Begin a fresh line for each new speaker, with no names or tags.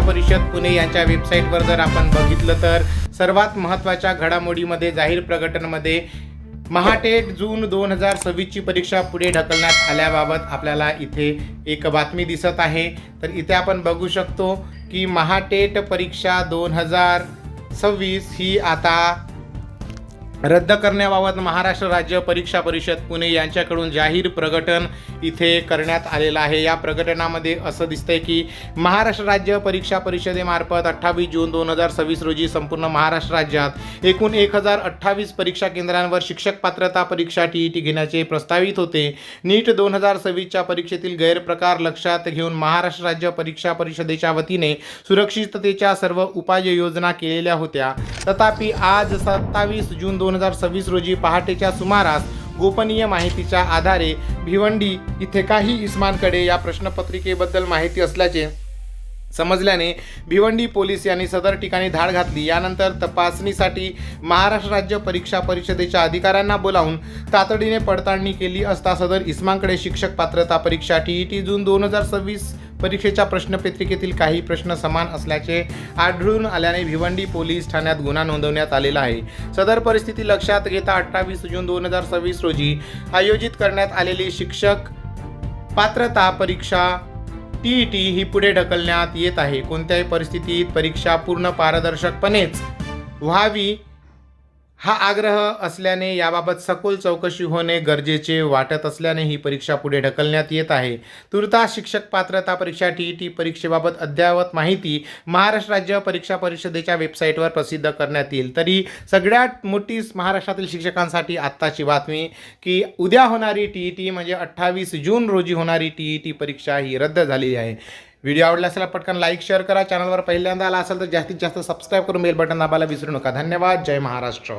परिषद पुणे यांच्या वेबसाईटवर जर आपण बघितलं तर सर्वात महत्त्वाच्या घडामोडीमध्ये जाहीर प्रकटनमध्ये महाटेट जून 2026 ची परीक्षा पुढे ढकलण्यात आल्याबाबत आपल्याला इथे एक बातमी दिसत आहे। तर इथे आपण बघू शकतो की महाटेट परीक्षा 2026 ही आता रद्द करण्याबाबत महाराष्ट्र राज्य परीक्षा परिषद पुणे यांच्याकडून जाहीर प्रकटन इथे करण्यात आलेलं आहे। या प्रकटनामध्ये असं दिसतंय की महाराष्ट्र राज्य परीक्षा परिषदेमार्फत 28 जून 2026 रोजी संपूर्ण महाराष्ट्र राज्यात एकूण 1028 परीक्षा केंद्रांवर शिक्षक पात्रता परीक्षा TET घेण्याचे प्रस्तावित होते। नीट 2026 च्या परीक्षेतील गैरप्रकार लक्षात घेऊन महाराष्ट्र राज्य परीक्षा परिषदेच्या वतीने सुरक्षिततेच्या सर्व उपाययोजना केलेल्या होत्या। तथापि आज 27 जून 2026 रोजी पहाटेच्या सुमारास गोपनीय माहितीच्या आधारे भिवंडी इथे काही इस्मांकडे या प्रश्नपत्रिकेबद्दल माहिती असल्याचे समजल्याने भिवंडी पोलीस यांनी सदर ठिकाणी धाड घातली। यानंतर तपासणीसाठी महाराष्ट्र राज्य परीक्षा परिषदेच्या अधिकाऱ्यांना बोलावून तातडीने पडताळणी केली असता सदर इस्मांकडे शिक्षक पात्रता परीक्षा TET जून 2026 परीक्षेच्या प्रश्नपत्रिकेतील काही प्रश्न समान असल्याचे आढळून आल्याने भिवंडी पोलीस ठाण्यात गुन्हा नोंदवण्यात आलेला आहे। सदर परिस्थिती लक्षात घेता 28 जून 2026 रोजी आयोजित करण्यात आलेली शिक्षक पात्रता परीक्षा TET ही पुढे ढकलण्यात येत आहे। कोणत्याही परिस्थितीत परीक्षा पूर्ण पारदर्शकपणेच व्हावी हा आग्रह असल्याने याबाबत सखोल चौकशी होणे गरजेचे वाटत असल्याने ही परीक्षा पुढे ढकलण्यात येत आहे। तुर्तास शिक्षक पात्रता परीक्षा TET परीक्षेबाबत अद्ययावत माहिती महाराष्ट्र राज्य परीक्षा परिषदेच्या वेबसाईटवर प्रसिद्ध करण्यात येईल। तरी सगळ्यात मोठी महाराष्ट्रातील शिक्षकांसाठी आत्ताची बातमी की उद्या होणारी TET म्हणजे 28 जून रोजी होणारी TET परीक्षा ही रद्द झालेली आहे। व्हिडिओ आवडला असेल पटकन लाईक शेअर करा। चॅनलवर पहिल्यांदा आला असेल तर जास्तीत जास्त सबस्क्राईब करून बेल बटन दाबायला विसरू नका। धन्यवाद। जय महाराष्ट्र।